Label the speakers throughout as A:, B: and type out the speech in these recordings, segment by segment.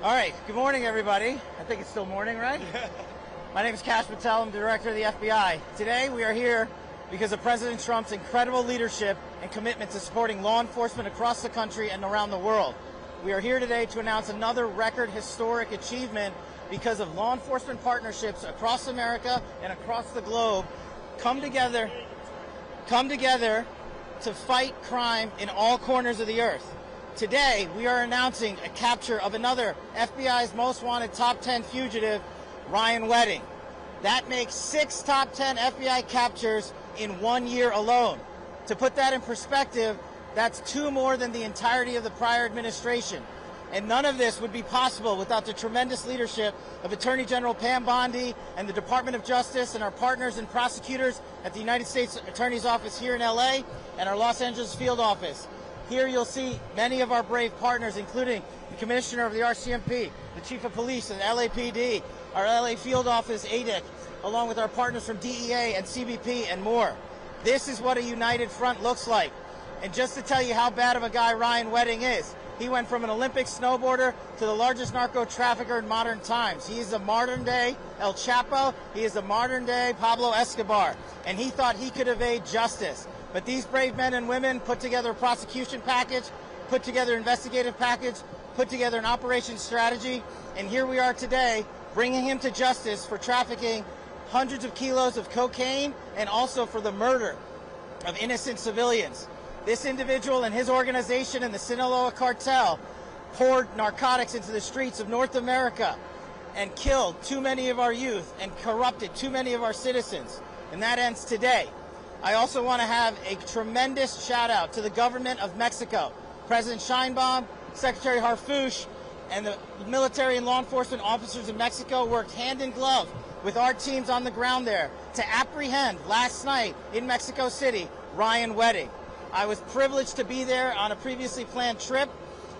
A: All right, good morning, everybody. I think it's still morning, right? My name is Kash Patel. I'm the director of the FBI. Today, we are here because of President Trump's incredible leadership and commitment to supporting law enforcement across the country and around the world. We are here today to announce another record historic achievement because of law enforcement partnerships across America and across the globe come together to fight crime in all corners of the earth. Today, we are announcing a capture of another FBI's most wanted top 10 fugitive, Ryan Wedding. That makes 6 top 10 FBI captures in 1 year alone. To put that in perspective, that's 2 more than the entirety of the prior administration. And none of this would be possible without the tremendous leadership of Attorney General Pam Bondi and the Department of Justice and our partners and prosecutors at the United States Attorney's Office here in LA and our Los Angeles field office. Here you'll see many of our brave partners, including the Commissioner of the RCMP, the Chief of Police and LAPD, our LA field office, ADIC, along with our partners from DEA and CBP and more. This is what a united front looks like. And just to tell you how bad of a guy Ryan Wedding is, he went from an Olympic snowboarder to the largest narco trafficker in modern times. He is a modern-day El Chapo. He is a modern-day Pablo Escobar. And he thought he could evade justice. But these brave men and women put together a prosecution package, put together an investigative package, put together an operations strategy, and here we are today bringing him to justice for trafficking hundreds of kilos of cocaine and also for the murder of innocent civilians. This individual and his organization and the Sinaloa cartel poured narcotics into the streets of North America and killed too many of our youth and corrupted too many of our citizens. And that ends today. I also want to have a tremendous shout out to the government of Mexico. President Sheinbaum, Secretary Harfouche, and the military and law enforcement officers in Mexico worked hand in glove with our teams on the ground there to apprehend last night in Mexico City, Ryan Wedding. I was privileged to be there on a previously planned trip,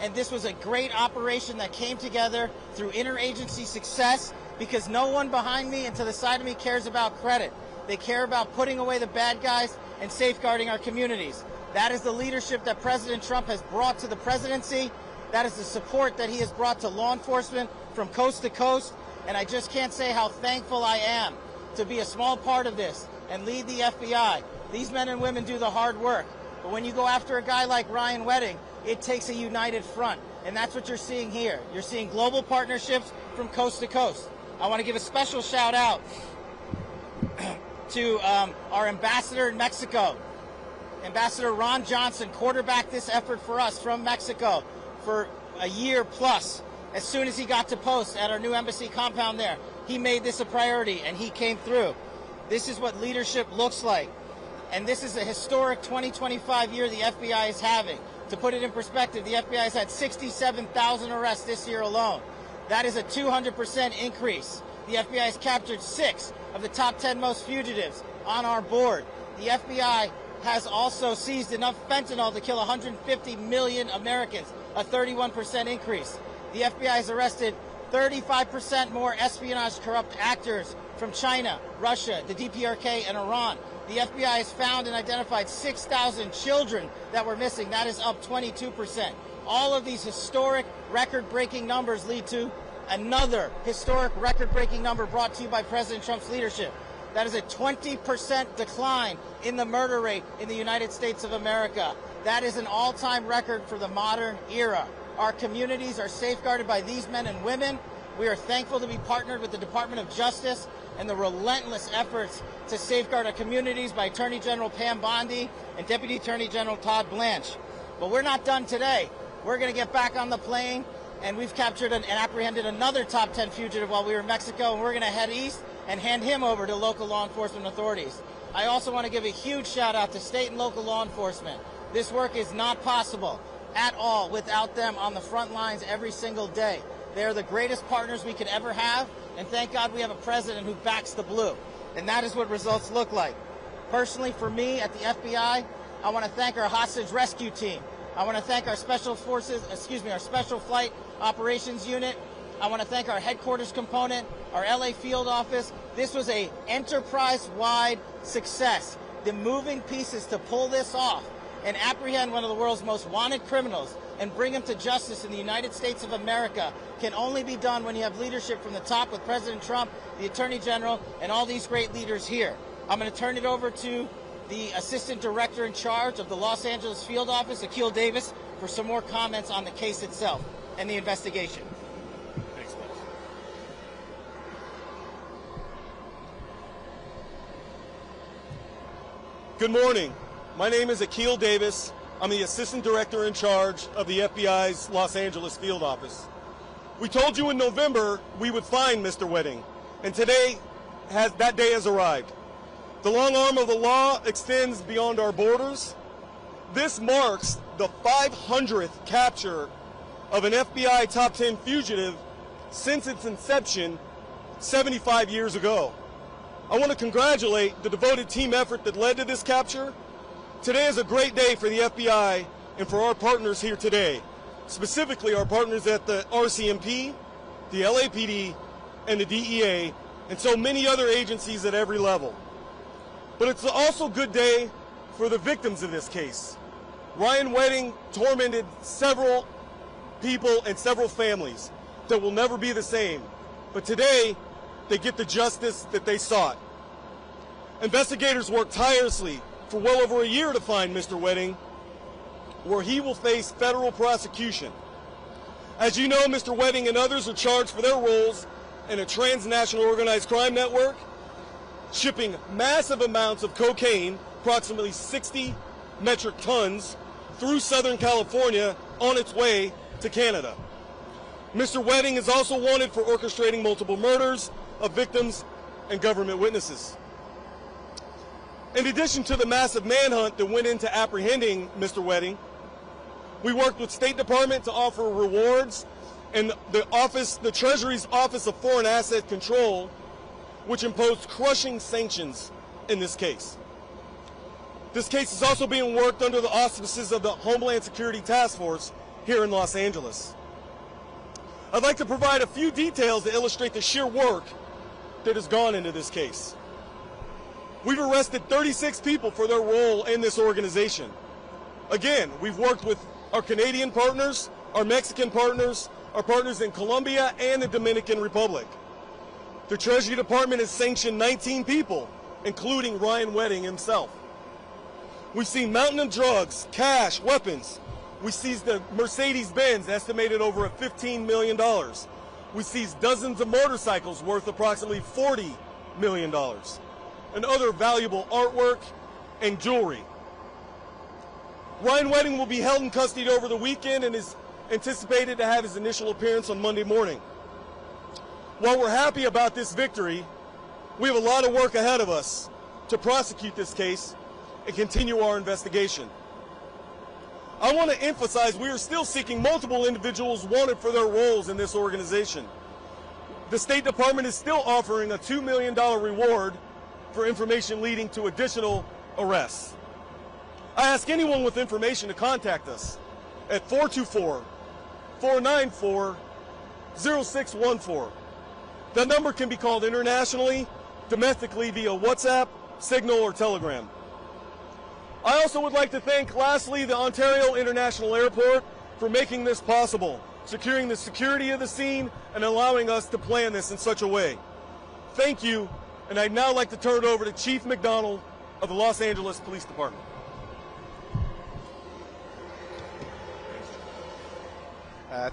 A: and this was a great operation that came together through interagency success because no one behind me and to the side of me cares about credit. They care about putting away the bad guys and safeguarding our communities. That is the leadership that President Trump has brought to the presidency. That is the support that he has brought to law enforcement from coast to coast. And I just can't say how thankful I am to be a small part of this and lead the FBI. These men and women do the hard work. But when you go after a guy like Ryan Wedding, it takes a united front. And that's what you're seeing here. You're seeing global partnerships from coast to coast. I want to give a special shout out to our ambassador in Mexico. Ambassador Ron Johnson quarterbacked this effort for us from Mexico for a year plus. As soon as he got to post at our new embassy compound there, he made this a priority and he came through. This is what leadership looks like. And this is a historic 2025 year the FBI is having. To put it in perspective, the FBI has had 67,000 arrests this year alone. That is a 200% increase. The FBI has captured 6 of the top 10 most fugitives on our board. The FBI has also seized enough fentanyl to kill 150 million Americans, a 31% increase. The FBI has arrested 35% more espionage corrupt actors from China, Russia, the DPRK, and Iran. The FBI has found and identified 6,000 children that were missing. That is up 22%. All of these historic record-breaking numbers lead to another historic record-breaking number brought to you by President Trump's leadership. That is a 20% decline in the murder rate in the United States of America. That is an all-time record for the modern era. Our communities are safeguarded by these men and women. We are thankful to be partnered with the Department of Justice and the relentless efforts to safeguard our communities by Attorney General Pam Bondi and Deputy Attorney General Todd Blanche. But we're not done today. We're going to get back on the plane, and we've captured and apprehended another top 10 fugitive while we were in Mexico, and we're going to head east and hand him over to local law enforcement authorities. I also want to give a huge shout out to state and local law enforcement. This work is not possible at all without them on the front lines every single day. They are the greatest partners we could ever have, and thank God we have a president who backs the blue. And that is what results look like. Personally, for me at the FBI, I want to thank our hostage rescue team. I want to thank our special flight operations unit. I want to thank our headquarters component, our LA field office. This was an enterprise-wide success. The moving pieces to pull this off and apprehend one of the world's most wanted criminals and bring them to justice in the United States of America can only be done when you have leadership from the top with President Trump, the Attorney General, and all these great leaders here. I'm going to turn it over to the Assistant Director in charge of the Los Angeles Field Office, Akil Davis, for some more comments on the case itself and the investigation.
B: Thanks, Boss. Good morning. My name is Akil Davis. I'm the Assistant Director in charge of the FBI's Los Angeles Field Office. We told you in November we would find Mr. Wedding, and today that day has arrived. The long arm of the law extends beyond our borders. This marks the 500th capture of an FBI top 10 fugitive since its inception 75 years ago. I want to congratulate the devoted team effort that led to this capture. Today is a great day for the FBI and for our partners here today, specifically our partners at the RCMP, the LAPD, and the DEA, and so many other agencies at every level. But it's also a good day for the victims of this case. Ryan Wedding tormented several people and several families that will never be the same. But today, they get the justice that they sought. Investigators worked tirelessly for well over a year to find Mr. Wedding, where he will face federal prosecution. As you know, Mr. Wedding and others are charged for their roles in a transnational organized crime network, shipping massive amounts of cocaine, approximately 60 metric tons, through Southern California on its way to Canada. Mr. Wedding is also wanted for orchestrating multiple murders of victims and government witnesses. In addition to the massive manhunt that went into apprehending Mr. Wedding, we worked with State Department to offer rewards, and the Treasury's Office of Foreign Asset Control, which imposed crushing sanctions in this case. This case is also being worked under the auspices of the Homeland Security Task Force here in Los Angeles. I'd like to provide a few details to illustrate the sheer work that has gone into this case. We've arrested 36 people for their role in this organization. Again, we've worked with our Canadian partners, our Mexican partners, our partners in Colombia and the Dominican Republic. The Treasury Department has sanctioned 19 people, including Ryan Wedding himself. We've seen mountain of drugs, cash, weapons. We seized the Mercedes-Benz, estimated over at $15 million. We seized dozens of motorcycles worth approximately $40 million, and other valuable artwork and jewelry. Ryan Wedding will be held in custody over the weekend and is anticipated to have his initial appearance on Monday morning. While we're happy about this victory, we have a lot of work ahead of us to prosecute this case and continue our investigation. I want to emphasize we are still seeking multiple individuals wanted for their roles in this organization. The State Department is still offering a $2 million reward for information leading to additional arrests. I ask anyone with information to contact us at 424-494-0614. That number can be called internationally, domestically via WhatsApp, Signal, or Telegram. I also would like to thank, lastly, the Ontario International Airport for making this possible, securing the security of the scene and allowing us to plan this in such a way. Thank you, and I'd now like to turn it over to Chief McDonald of the Los Angeles Police Department.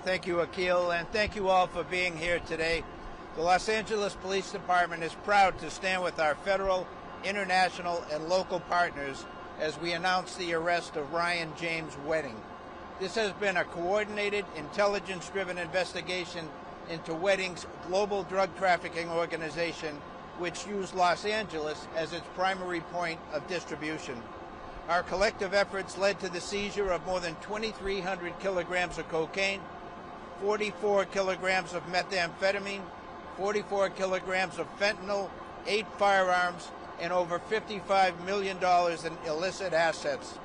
C: Thank you, Akil, and thank you all for being here today. The Los Angeles Police Department is proud to stand with our federal, international, and local partners as we announce the arrest of Ryan James Wedding. This has been a coordinated, intelligence-driven investigation into Wedding's global drug trafficking organization, which used Los Angeles as its primary point of distribution. Our collective efforts led to the seizure of more than 2,300 kilograms of cocaine, 44 kilograms of methamphetamine, 44 kilograms of fentanyl, 8 firearms, and over $55 million in illicit assets.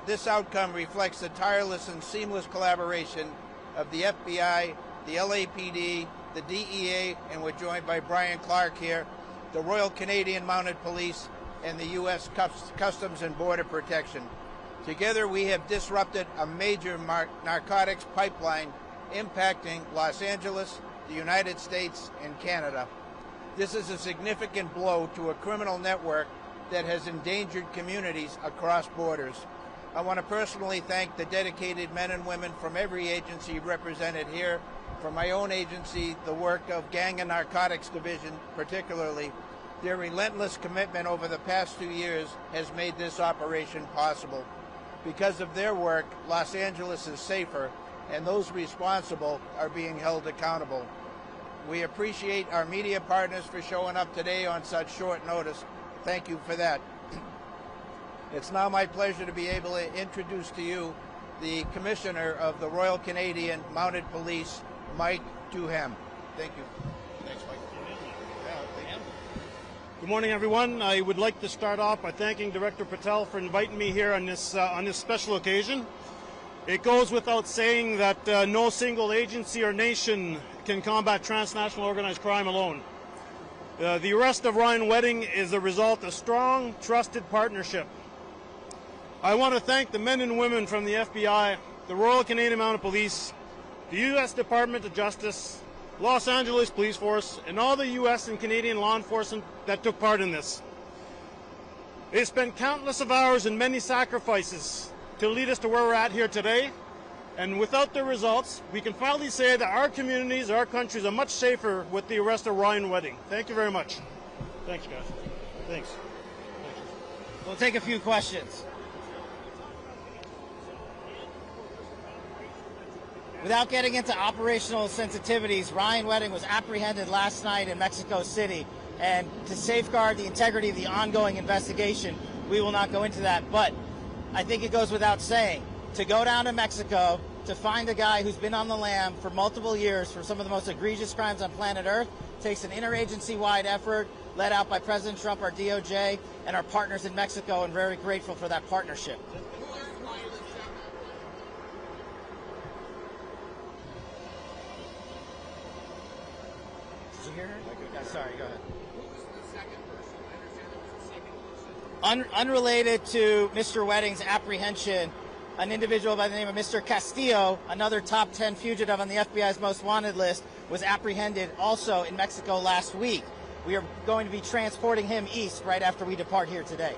C: This outcome reflects the tireless and seamless collaboration of the FBI, the LAPD, the DEA, and we're joined by Brian Clark here, the Royal Canadian Mounted Police, and the U.S. Customs and Border Protection. Together, we have disrupted a major narcotics pipeline impacting Los Angeles, the United States, and Canada. This is a significant blow to a criminal network that has endangered communities across borders. I want to personally thank the dedicated men and women from every agency represented here, from my own agency, the work of Gang and Narcotics Division particularly. Their relentless commitment over the past 2 years has made this operation possible. Because of their work, Los Angeles is safer, and those responsible are being held accountable. We appreciate our media partners for showing up today on such short notice. Thank you for that. It's now my pleasure to be able to introduce to you the Commissioner of the Royal Canadian Mounted Police, Mike Duhem. Thank you. Thanks, Mike.
D: Good morning, everyone. I would like to start off by thanking Director Patel for inviting me here on this special occasion. It goes without saying that no single agency or nation can combat transnational organized crime alone. The arrest of Ryan Wedding is a result of strong, trusted partnership. I want to thank the men and women from the FBI, the Royal Canadian Mounted Police, the U.S. Department of Justice, Los Angeles Police Force, and all the U.S. and Canadian law enforcement that took part in this. They spent countless of hours and many sacrifices to lead us to where we're at here today. And without the results, we can finally say that our communities, our countries are much safer with the arrest of Ryan Wedding. Thank you very much. Thanks, guys. Thanks.
A: We'll take a few questions. Without getting into operational sensitivities, Ryan Wedding was apprehended last night in Mexico City. And to safeguard the integrity of the ongoing investigation, we will not go into that. But I think it goes without saying, to go down to Mexico to find a guy who's been on the lam for multiple years for some of the most egregious crimes on planet Earth takes an interagency-wide effort led out by President Trump, our DOJ, and our partners in Mexico, and very grateful for that partnership. Did you hear her? Sorry, go ahead. Unrelated to Mr. Wedding's apprehension, an individual by the name of Mr. Castillo, another top 10 fugitive on the FBI's most wanted list, was apprehended also in Mexico last week. We are going to be transporting him east right after we depart here today.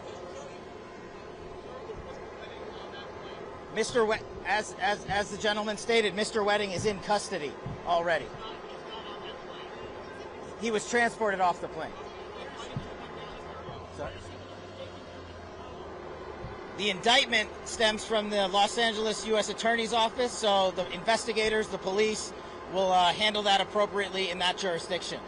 A: As the gentleman stated, Mr. Wedding is in custody already. He was transported off the plane. Sorry. The indictment stems from the Los Angeles U.S. Attorney's Office, so the investigators, the police, will handle that appropriately in that jurisdiction.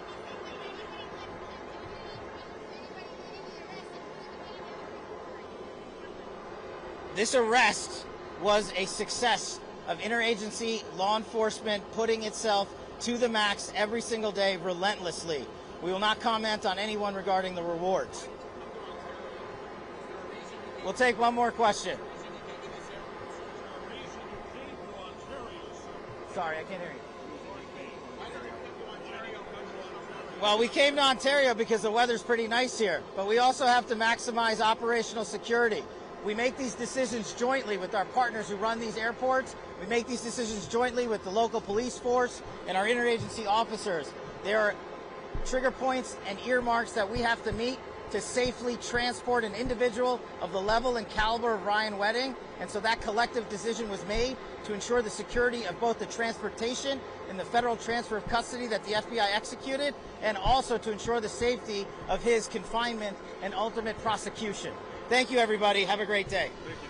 A: This arrest was a success of interagency law enforcement putting itself to the max every single day relentlessly. We will not comment on anyone regarding the rewards. We'll take one more question. Sorry, I can't hear you. Well, we came to Ontario because the weather's pretty nice here, but we also have to maximize operational security. We make these decisions jointly with our partners who run these airports. We make these decisions jointly with the local police force and our interagency officers. There are trigger points and earmarks that we have to meet to safely transport an individual of the level and caliber of Ryan Wedding. And so that collective decision was made to ensure the security of both the transportation and the federal transfer of custody that the FBI executed, and also to ensure the safety of his confinement and ultimate prosecution. Thank you, everybody. Have a great day.
D: Thank you.